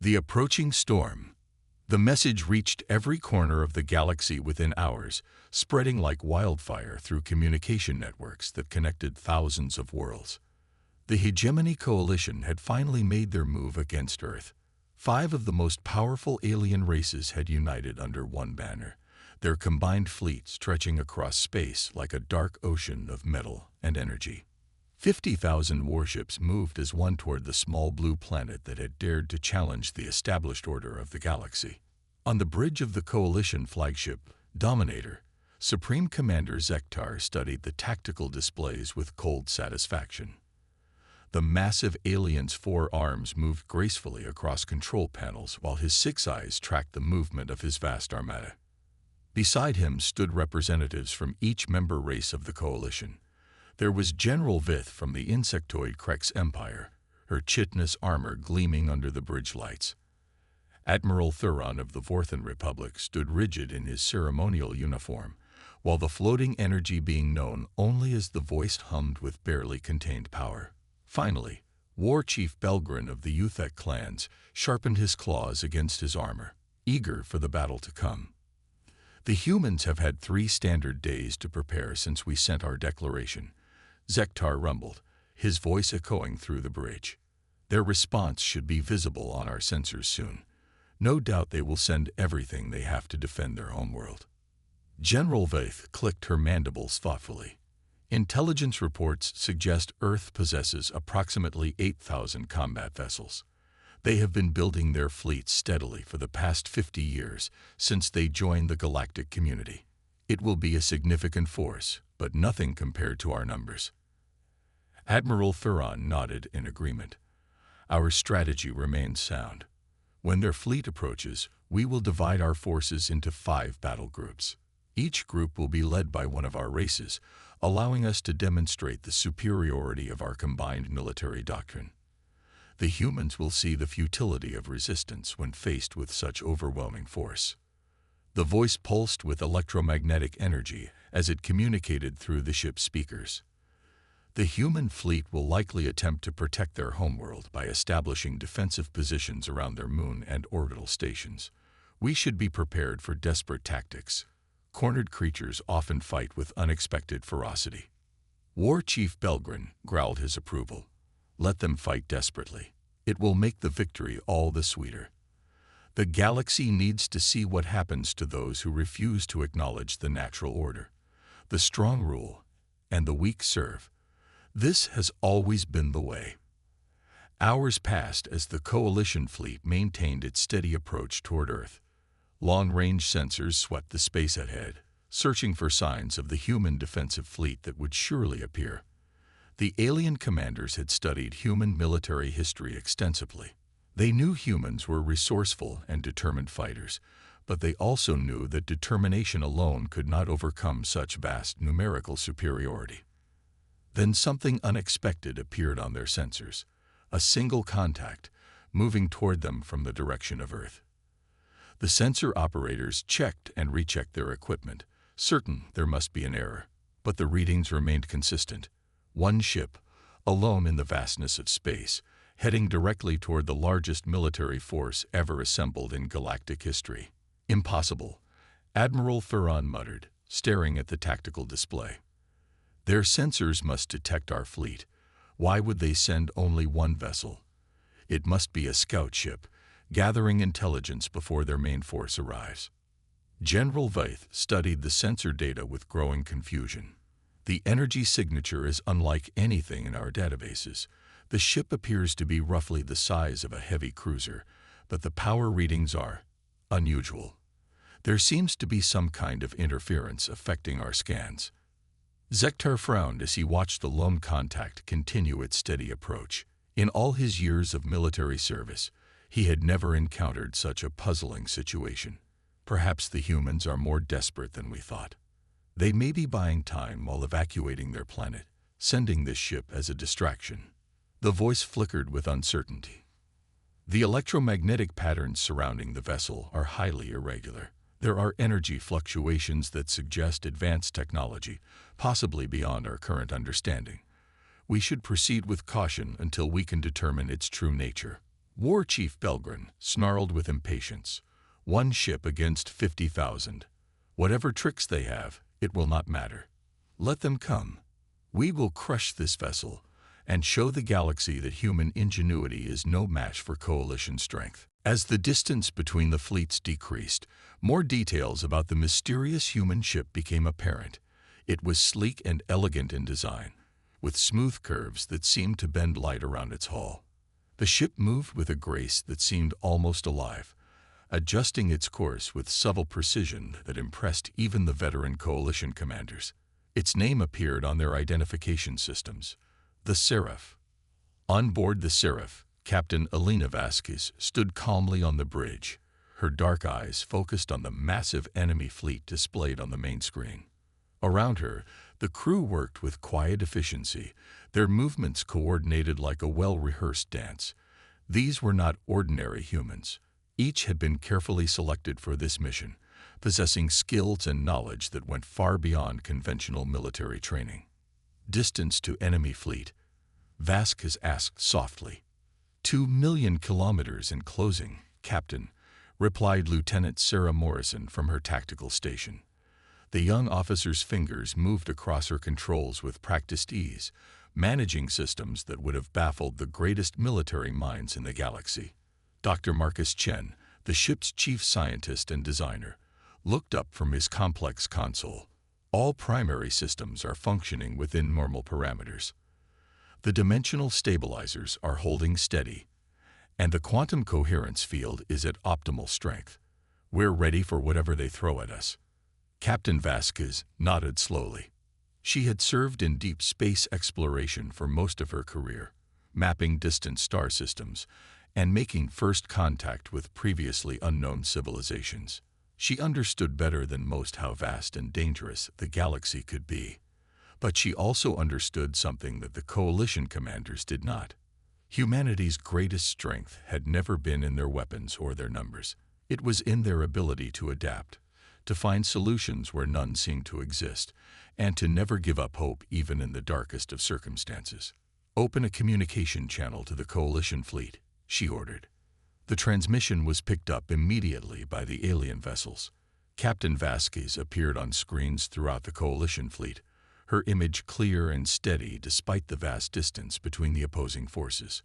The approaching storm. The message reached every corner of the galaxy within hours, spreading like wildfire through communication networks that connected thousands of worlds. The Hegemony Coalition had finally made their move against Earth. 5 of the most powerful alien races had united under one banner, their combined fleet stretching across space like a dark ocean of metal and energy. 50,000 warships moved as one toward the small blue planet that had dared to challenge the established order of the galaxy. On the bridge of the Coalition flagship, Dominator, Supreme Commander Zektar studied the tactical displays with cold satisfaction. The massive alien's 4 arms moved gracefully across control panels while his 6 eyes tracked the movement of his vast armada. Beside him stood representatives from each member race of the Coalition. There was General Vith from the insectoid Krex Empire, her chitinous armor gleaming under the bridge lights. Admiral Thuron of the Vorthan Republic stood rigid in his ceremonial uniform, while the floating energy being known only as the voice hummed with barely contained power. Finally, War Chief Belgrin of the Uthek clans sharpened his claws against his armor, eager for the battle to come. The humans have had 3 standard days to prepare since we sent our declaration, Zektar rumbled, his voice echoing through the bridge. Their response should be visible on our sensors soon. No doubt they will send everything they have to defend their homeworld. General Vaith clicked her mandibles thoughtfully. Intelligence reports suggest Earth possesses approximately 8,000 combat vessels. They have been building their fleets steadily for the past 50 years since they joined the galactic community. It will be a significant force, but nothing compared to our numbers. Admiral Thuron nodded in agreement. Our strategy remains sound. When their fleet approaches, we will divide our forces into 5 battle groups. Each group will be led by one of our races, allowing us to demonstrate the superiority of our combined military doctrine. The humans will see the futility of resistance when faced with such overwhelming force. The voice pulsed with electromagnetic energy as it communicated through the ship's speakers. The human fleet will likely attempt to protect their homeworld by establishing defensive positions around their moon and orbital stations. We should be prepared for desperate tactics. Cornered creatures often fight with unexpected ferocity. War Chief Belgrin growled his approval. Let them fight desperately. It will make the victory all the sweeter. The galaxy needs to see what happens to those who refuse to acknowledge the natural order. The strong rule, and the weak serve. This has always been the way. Hours passed as the Coalition fleet maintained its steady approach toward Earth. Long-range sensors swept the space ahead, searching for signs of the human defensive fleet that would surely appear. The alien commanders had studied human military history extensively. They knew humans were resourceful and determined fighters, but they also knew that determination alone could not overcome such vast numerical superiority. Then something unexpected appeared on their sensors, a single contact, moving toward them from the direction of Earth. The sensor operators checked and rechecked their equipment, certain there must be an error, but the readings remained consistent. One ship, alone in the vastness of space, heading directly toward the largest military force ever assembled in galactic history. Impossible, Admiral Thuron muttered, staring at the tactical display. Their sensors must detect our fleet. Why would they send only one vessel? It must be a scout ship, gathering intelligence before their main force arrives. General Vaith studied the sensor data with growing confusion. The energy signature is unlike anything in our databases. The ship appears to be roughly the size of a heavy cruiser, but the power readings are unusual. There seems to be some kind of interference affecting our scans. Zektar frowned as he watched the lone contact continue its steady approach. In all his years of military service, he had never encountered such a puzzling situation. Perhaps the humans are more desperate than we thought. They may be buying time while evacuating their planet, sending this ship as a distraction. The voice flickered with uncertainty. The electromagnetic patterns surrounding the vessel are highly irregular. There are energy fluctuations that suggest advanced technology, possibly beyond our current understanding. We should proceed with caution until we can determine its true nature. War Chief Belgren snarled with impatience. One ship against 50,000. Whatever tricks they have, it will not matter. Let them come. We will crush this vessel and show the galaxy that human ingenuity is no match for coalition strength. As the distance between the fleets decreased, more details about the mysterious human ship became apparent. It was sleek and elegant in design, with smooth curves that seemed to bend light around its hull. The ship moved with a grace that seemed almost alive, adjusting its course with subtle precision that impressed even the veteran coalition commanders. Its name appeared on their identification systems, the Seraph. On board the Seraph, Captain Elena Vasquez stood calmly on the bridge, her dark eyes focused on the massive enemy fleet displayed on the main screen. Around her, the crew worked with quiet efficiency, their movements coordinated like a well-rehearsed dance. These were not ordinary humans. Each had been carefully selected for this mission, possessing skills and knowledge that went far beyond conventional military training. Distance to enemy fleet, Vasquez asked softly. 2 million kilometers in closing, Captain, replied Lieutenant Sarah Morrison from her tactical station. The young officer's fingers moved across her controls with practiced ease, managing systems that would have baffled the greatest military minds in the galaxy. Dr. Marcus Chen, the ship's chief scientist and designer, looked up from his complex console. All primary systems are functioning within normal parameters. The dimensional stabilizers are holding steady, and the quantum coherence field is at optimal strength. We're ready for whatever they throw at us. Captain Vasquez nodded slowly. She had served in deep space exploration for most of her career, mapping distant star systems and making first contact with previously unknown civilizations. She understood better than most how vast and dangerous the galaxy could be. But she also understood something that the coalition commanders did not. Humanity's greatest strength had never been in their weapons or their numbers. It was in their ability to adapt, to find solutions where none seemed to exist, and to never give up hope even in the darkest of circumstances. Open a communication channel to the coalition fleet, she ordered. The transmission was picked up immediately by the alien vessels. Captain Vasquez appeared on screens throughout the coalition fleet, her image clear and steady despite the vast distance between the opposing forces.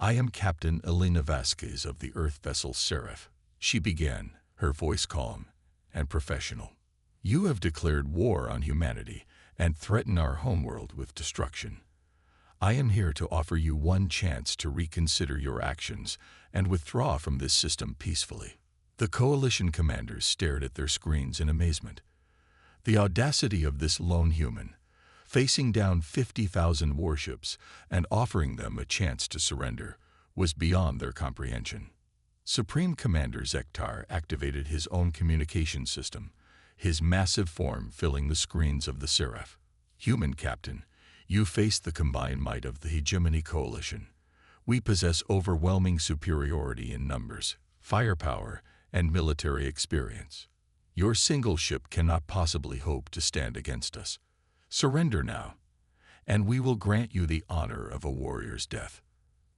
I am Captain Elena Vasquez of the Earth vessel Seraph, she began, her voice calm and professional. You have declared war on humanity and threaten our homeworld with destruction. I am here to offer you one chance to reconsider your actions and withdraw from this system peacefully. The coalition commanders stared at their screens in amazement. The audacity of this lone human, facing down 50,000 warships and offering them a chance to surrender, was beyond their comprehension. Supreme Commander Zektar activated his own communication system, his massive form filling the screens of the Seraph. Human Captain, you face the combined might of the Hegemony Coalition. We possess overwhelming superiority in numbers, firepower, and military experience. Your single ship cannot possibly hope to stand against us. Surrender now, and we will grant you the honor of a warrior's death.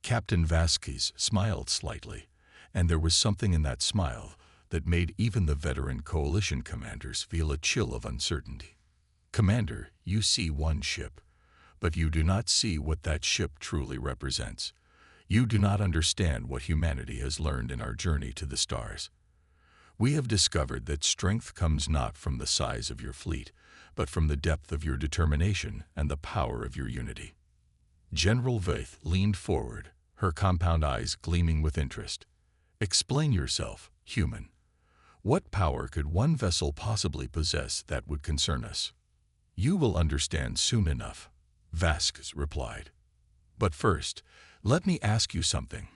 Captain Vasquez smiled slightly, and there was something in that smile that made even the veteran coalition commanders feel a chill of uncertainty. Commander, you see one ship, but you do not see what that ship truly represents. You do not understand what humanity has learned in our journey to the stars. We have discovered that strength comes not from the size of your fleet, but from the depth of your determination and the power of your unity. General Vaith leaned forward, her compound eyes gleaming with interest. Explain yourself, human. What power could one vessel possibly possess that would concern us? You will understand soon enough, Vasquez replied. But first, let me ask you something.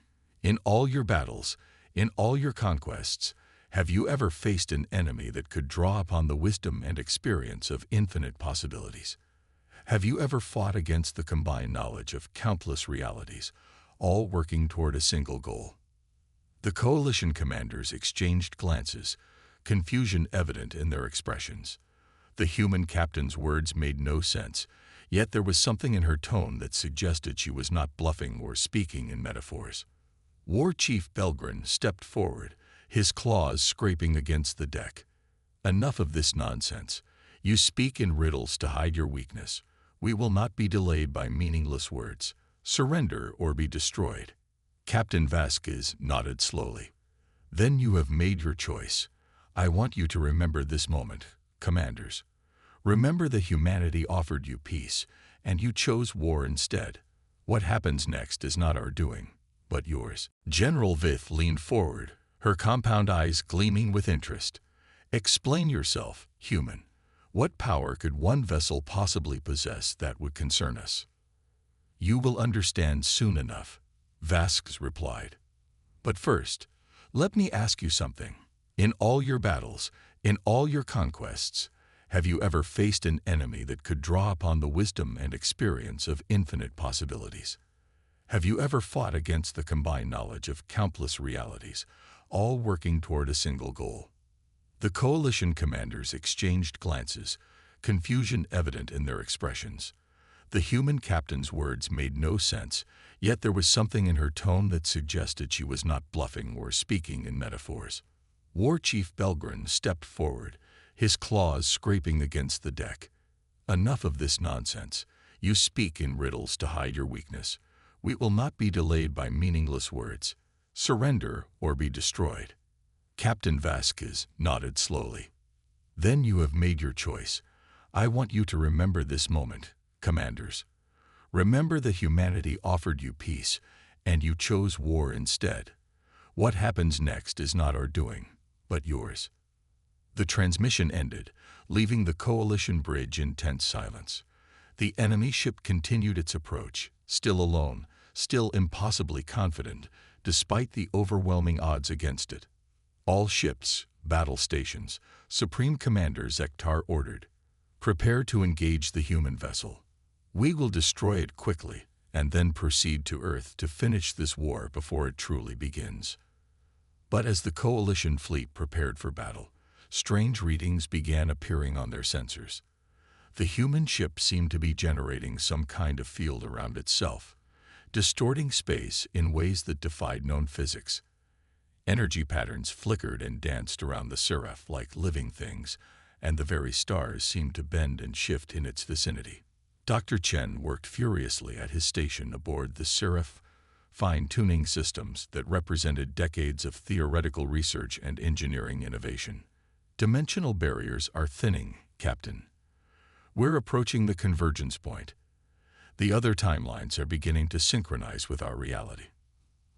In all your battles, in all your conquests, have you ever faced an enemy that could draw upon the wisdom and experience of infinite possibilities? Have you ever fought against the combined knowledge of countless realities, all working toward a single goal? The coalition commanders exchanged glances, confusion evident in their expressions. The human captain's words made no sense, yet there was something in her tone that suggested she was not bluffing or speaking in metaphors. War Chief Belgren stepped forward, his claws scraping against the deck. Enough of this nonsense. You speak in riddles to hide your weakness. We will not be delayed by meaningless words. Surrender or be destroyed. Captain Vasquez nodded slowly. Then you have made your choice. I want you to remember this moment, commanders. Remember that humanity offered you peace, and you chose war instead. What happens next is not our doing, but yours. General Vith leaned forward, her compound eyes gleaming with interest. Explain yourself, human. What power could one vessel possibly possess that would concern us? You will understand soon enough, Vasquez replied. But first, let me ask you something. In all your battles, in all your conquests, have you ever faced an enemy that could draw upon the wisdom and experience of infinite possibilities? Have you ever fought against the combined knowledge of countless realities, all working toward a single goal? The coalition commanders exchanged glances, confusion evident in their expressions. The human captain's words made no sense, yet there was something in her tone that suggested she was not bluffing or speaking in metaphors. War Chief Belgren stepped forward, his claws scraping against the deck. Enough of this nonsense. You speak in riddles to hide your weakness. We will not be delayed by meaningless words. Surrender or be destroyed. Captain Vasquez nodded slowly. Then you have made your choice. I want you to remember this moment, commanders. Remember that humanity offered you peace, and you chose war instead. What happens next is not our doing, but yours. The transmission ended, leaving the coalition bridge in tense silence. The enemy ship continued its approach, still alone, still impossibly confident, despite the overwhelming odds against it. All ships, battle stations, Supreme Commander Zektar ordered. Prepare to engage the human vessel. We will destroy it quickly, and then proceed to Earth to finish this war before it truly begins. But as the coalition fleet prepared for battle, strange readings began appearing on their sensors. The human ship seemed to be generating some kind of field around itself, distorting space in ways that defied known physics. Energy patterns flickered and danced around the Seraph like living things, and the very stars seemed to bend and shift in its vicinity. Dr. Chen worked furiously at his station aboard the Seraph, fine-tuning systems that represented decades of theoretical research and engineering innovation. Dimensional barriers are thinning, Captain. We're approaching the convergence point. The other timelines are beginning to synchronize with our reality.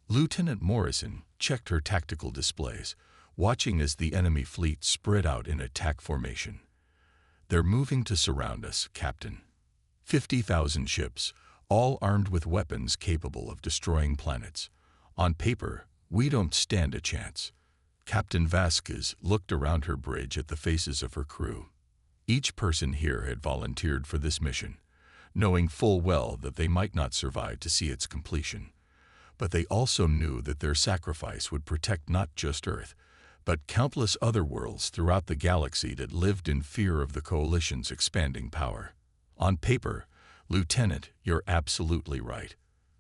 Lieutenant Morrison checked her tactical displays, watching as the enemy fleet spread out in attack formation. They're moving to surround us, Captain. 50,000 ships, all armed with weapons capable of destroying planets. On paper, we don't stand a chance. Captain Vasquez looked around her bridge at the faces of her crew. Each person here had volunteered for this mission, knowing full well that they might not survive to see its completion. But they also knew that their sacrifice would protect not just Earth, but countless other worlds throughout the galaxy that lived in fear of the Coalition's expanding power. On paper, Lieutenant, you're absolutely right,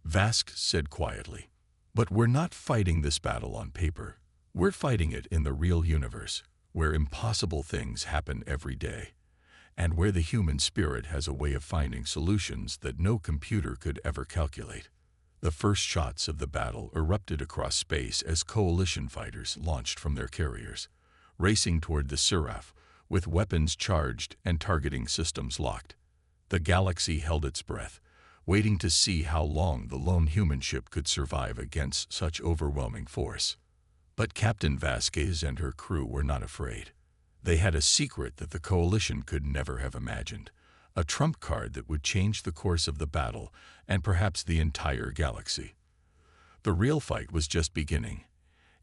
Vasquez said quietly. But we're not fighting this battle on paper. We're fighting it in the real universe, where impossible things happen every day, and where the human spirit has a way of finding solutions that no computer could ever calculate. The first shots of the battle erupted across space as coalition fighters launched from their carriers, racing toward the Seraph with weapons charged and targeting systems locked. The galaxy held its breath, waiting to see how long the lone human ship could survive against such overwhelming force. But Captain Vasquez and her crew were not afraid. They had a secret that the Coalition could never have imagined, a trump card that would change the course of the battle and perhaps the entire galaxy. The real fight was just beginning,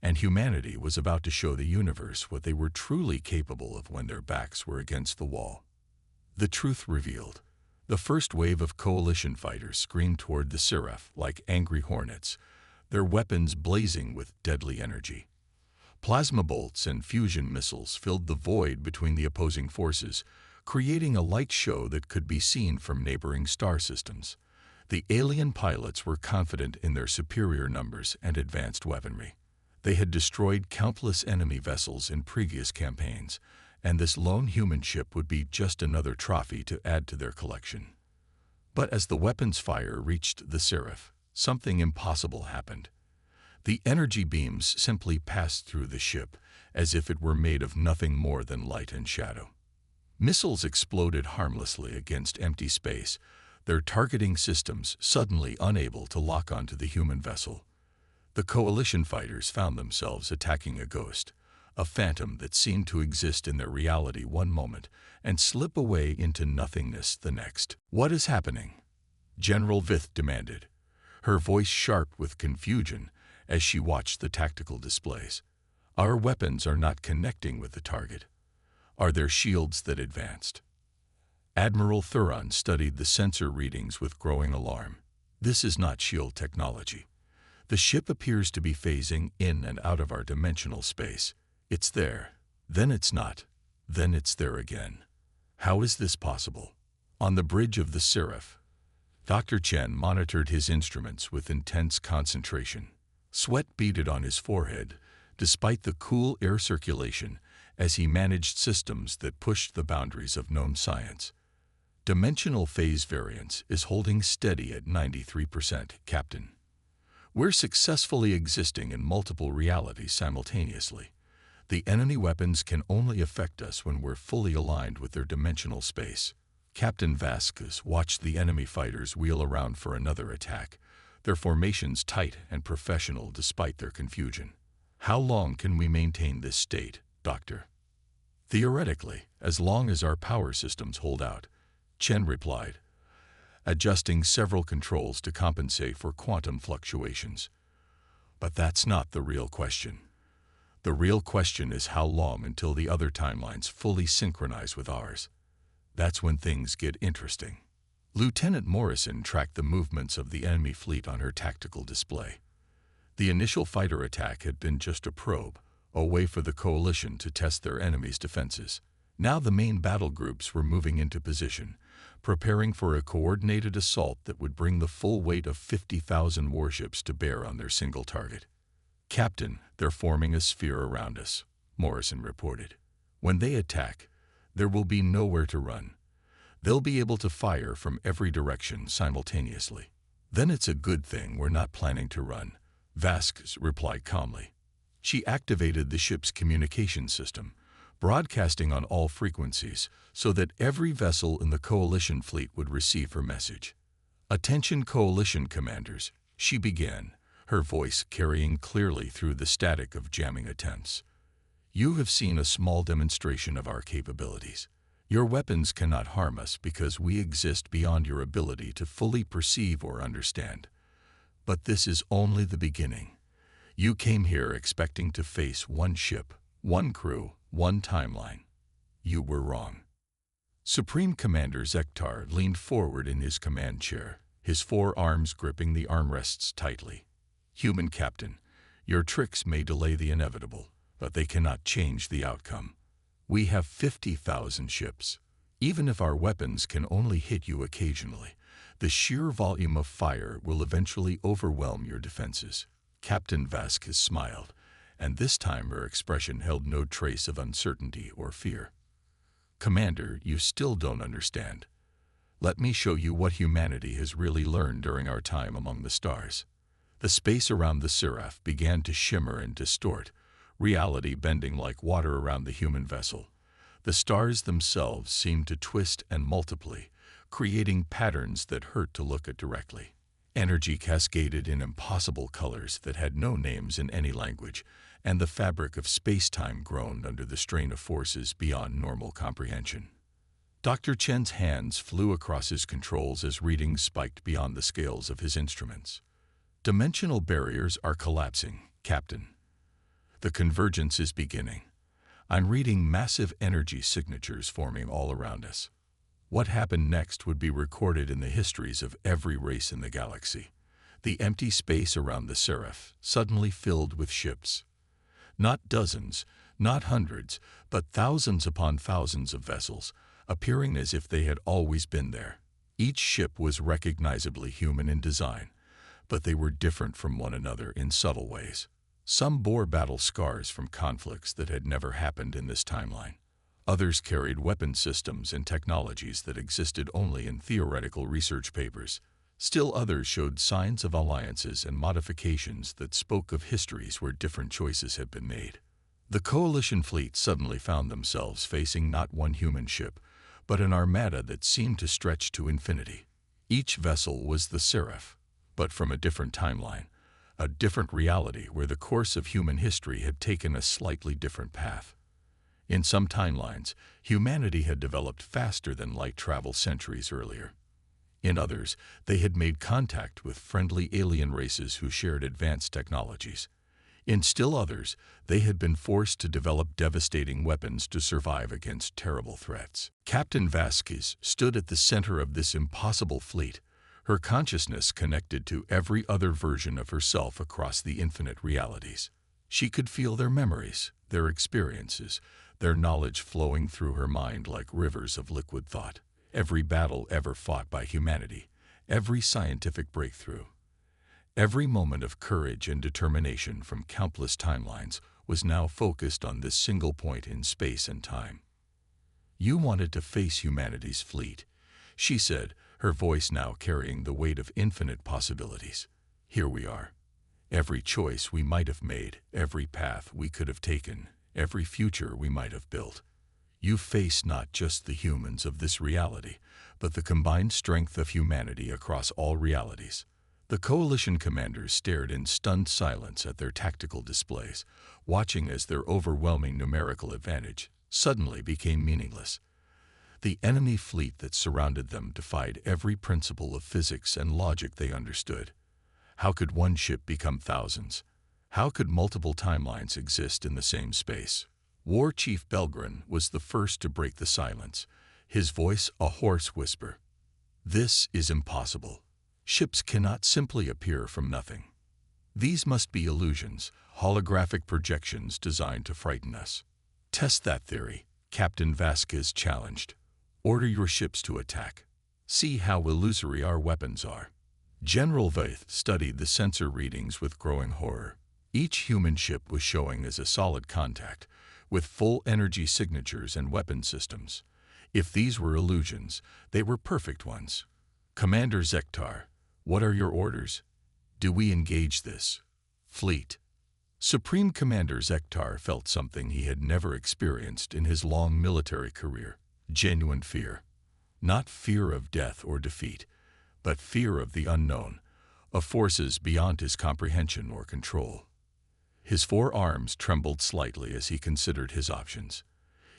and humanity was about to show the universe what they were truly capable of when their backs were against the wall. The truth revealed. The first wave of Coalition fighters screamed toward the Seraph like angry hornets, their weapons blazing with deadly energy. Plasma bolts and fusion missiles filled the void between the opposing forces, creating a light show that could be seen from neighboring star systems. The alien pilots were confident in their superior numbers and advanced weaponry. They had destroyed countless enemy vessels in previous campaigns, and this lone human ship would be just another trophy to add to their collection. But as the weapon's fire reached the Seraph, something impossible happened. The energy beams simply passed through the ship, as if it were made of nothing more than light and shadow. Missiles exploded harmlessly against empty space, their targeting systems suddenly unable to lock onto the human vessel. The coalition fighters found themselves attacking a ghost, a phantom that seemed to exist in their reality one moment and slip away into nothingness the next. "What is happening?" General Vith demanded, her voice sharp with confusion as she watched the tactical displays. "Our weapons are not connecting with the target. Are there shields that advanced?" Admiral Thuron studied the sensor readings with growing alarm. "This is not shield technology. The ship appears to be phasing in and out of our dimensional space. It's there, then it's not, then it's there again. How is this possible?" On the bridge of the Seraph, Dr. Chen monitored his instruments with intense concentration. Sweat beaded on his forehead, despite the cool air circulation, as he managed systems that pushed the boundaries of known science. "Dimensional phase variance is holding steady at 93%, Captain. We're successfully existing in multiple realities simultaneously. The enemy weapons can only affect us when we're fully aligned with their dimensional space." Captain Vasquez watched the enemy fighters wheel around for another attack, their formations tight and professional despite their confusion. "How long can we maintain this state, Doctor?" "Theoretically, as long as our power systems hold out," Chen replied, adjusting several controls to compensate for quantum fluctuations. "But that's not the real question. The real question is how long until the other timelines fully synchronize with ours. That's when things get interesting." Lieutenant Morrison tracked the movements of the enemy fleet on her tactical display. The initial fighter attack had been just a probe, a way for the coalition to test their enemy's defenses. Now the main battle groups were moving into position, preparing for a coordinated assault that would bring the full weight of 50,000 warships to bear on their single target. "Captain, they're forming a sphere around us," Morrison reported. "When they attack, there will be nowhere to run. They'll be able to fire from every direction simultaneously." "Then it's a good thing we're not planning to run," Vasquez replied calmly. She activated the ship's communication system, broadcasting on all frequencies so that every vessel in the coalition fleet would receive her message. "Attention coalition commanders," she began, her voice carrying clearly through the static of jamming attempts. "You have seen a small demonstration of our capabilities. Your weapons cannot harm us because we exist beyond your ability to fully perceive or understand. But this is only the beginning. You came here expecting to face one ship, one crew, one timeline. You were wrong." Supreme Commander Zektar leaned forward in his command chair, his forearms gripping the armrests tightly. "Human Captain, your tricks may delay the inevitable, but they cannot change the outcome. We have 50,000 ships. Even if our weapons can only hit you occasionally, the sheer volume of fire will eventually overwhelm your defenses." Captain Vasquez smiled, and this time her expression held no trace of uncertainty or fear. "Commander, you still don't understand. Let me show you what humanity has really learned during our time among the stars." The space around the Seraph began to shimmer and distort, reality bending like water around the human vessel. The stars themselves seemed to twist and multiply, creating patterns that hurt to look at directly. Energy cascaded in impossible colors that had no names in any language, and the fabric of space-time groaned under the strain of forces beyond normal comprehension. Dr. Chen's hands flew across his controls as readings spiked beyond the scales of his instruments. "Dimensional barriers are collapsing, Captain. The convergence is beginning. I'm reading massive energy signatures forming all around us. What happened next would be recorded in the histories of every race in the galaxy." The empty space around the Seraph suddenly filled with ships. Not dozens, not hundreds, but thousands upon thousands of vessels, appearing as if they had always been there. Each ship was recognizably human in design, but they were different from one another in subtle ways. Some bore battle scars from conflicts that had never happened in this timeline. Others carried weapon systems and technologies that existed only in theoretical research papers. Still others showed signs of alliances and modifications that spoke of histories where different choices had been made. The Coalition fleet suddenly found themselves facing not one human ship, but an armada that seemed to stretch to infinity. Each vessel was the Seraph, but from a different timeline, a different reality where the course of human history had taken a slightly different path. In some timelines, humanity had developed faster than light travel centuries earlier. In others, they had made contact with friendly alien races who shared advanced technologies. In still others, they had been forced to develop devastating weapons to survive against terrible threats. Captain Vasquez stood at the center of this impossible fleet, her consciousness connected to every other version of herself across the infinite realities. She could feel their memories, their experiences, their knowledge flowing through her mind like rivers of liquid thought. Every battle ever fought by humanity, every scientific breakthrough, every moment of courage and determination from countless timelines was now focused on this single point in space and time. "You wanted to face humanity's fleet," she said, her voice now carrying the weight of infinite possibilities. "Here we are. Every choice we might have made, every path we could have taken, every future we might have built. You face not just the humans of this reality, but the combined strength of humanity across all realities." The Coalition commanders stared in stunned silence at their tactical displays, watching as their overwhelming numerical advantage suddenly became meaningless. The enemy fleet that surrounded them defied every principle of physics and logic they understood. How could one ship become thousands? How could multiple timelines exist in the same space? War Chief Belgren was the first to break the silence, his voice a hoarse whisper. "This is impossible. Ships cannot simply appear from nothing. These must be illusions, holographic projections designed to frighten us." "Test that theory," Captain Vasquez challenged. "Order your ships to attack. See how illusory our weapons are." General Vaith studied the sensor readings with growing horror. Each human ship was showing as a solid contact, with full energy signatures and weapon systems. If these were illusions, they were perfect ones. "Commander Zektar, what are your orders? Do we engage this fleet?" Supreme Commander Zektar felt something he had never experienced in his long military career. Genuine fear. Not fear of death or defeat, but fear of the unknown, of forces beyond his comprehension or control. His forearms trembled slightly as he considered his options.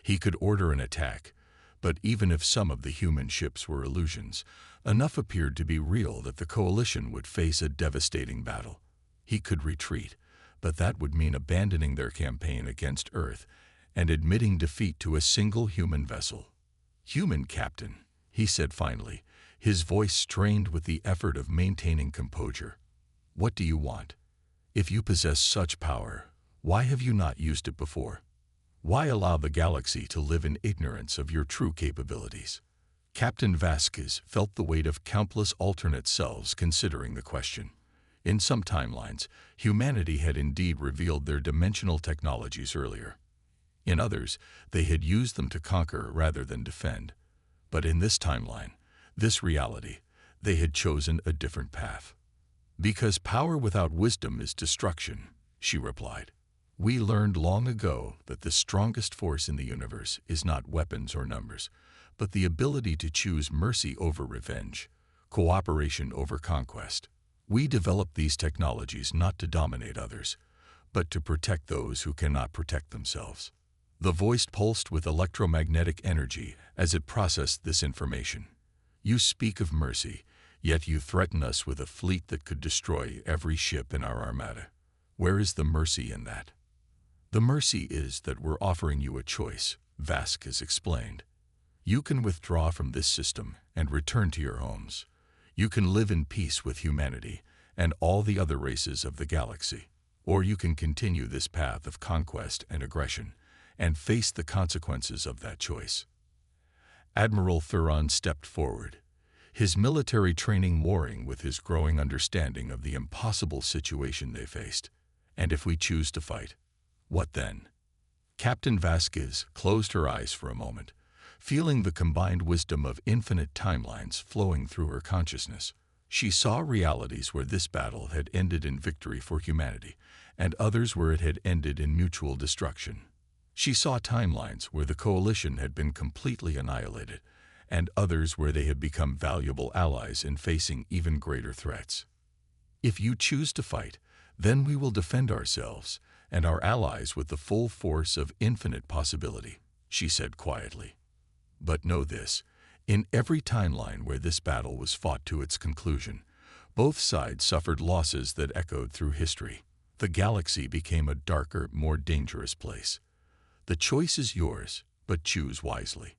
He could order an attack, but even if some of the human ships were illusions, enough appeared to be real that the Coalition would face a devastating battle. He could retreat, but that would mean abandoning their campaign against Earth and admitting defeat to a single human vessel. "Human captain," he said finally, his voice strained with the effort of maintaining composure. "What do you want? If you possess such power, why have you not used it before? Why allow the galaxy to live in ignorance of your true capabilities?" Captain Vasquez felt the weight of countless alternate selves considering the question. In some timelines, humanity had indeed revealed their dimensional technologies earlier. In others, they had used them to conquer rather than defend. But in this timeline, this reality, they had chosen a different path. "Because power without wisdom is destruction," she replied. "We learned long ago that the strongest force in the universe is not weapons or numbers, but the ability to choose mercy over revenge, cooperation over conquest. We developed these technologies not to dominate others, but to protect those who cannot protect themselves." The voice pulsed with electromagnetic energy as it processed this information. "You speak of mercy, yet you threaten us with a fleet that could destroy every ship in our armada. Where is the mercy in that?" "The mercy is that we're offering you a choice," Vasquez explained. "You can withdraw from this system and return to your homes. You can live in peace with humanity and all the other races of the galaxy. Or you can continue this path of conquest and aggression and face the consequences of that choice." Admiral Thuron stepped forward, his military training warring with his growing understanding of the impossible situation they faced. And if we choose to fight, what then? Captain Vasquez closed her eyes for a moment, feeling the combined wisdom of infinite timelines flowing through her consciousness. She saw realities where this battle had ended in victory for humanity, and others where it had ended in mutual destruction. She saw timelines where the coalition had been completely annihilated, and others where they had become valuable allies in facing even greater threats. If you choose to fight, then we will defend ourselves and our allies with the full force of infinite possibility, she said quietly. But know this, in every timeline where this battle was fought to its conclusion, both sides suffered losses that echoed through history. The galaxy became a darker, more dangerous place. The choice is yours, but choose wisely.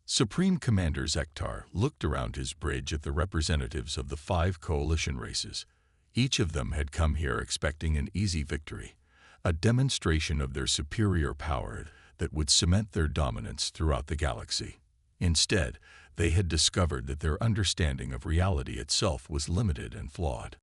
Supreme Commander Zektar looked around his bridge at the representatives of the 5 coalition races. Each of them had come here expecting an easy victory, a demonstration of their superior power that would cement their dominance throughout the galaxy. Instead, they had discovered that their understanding of reality itself was limited and flawed.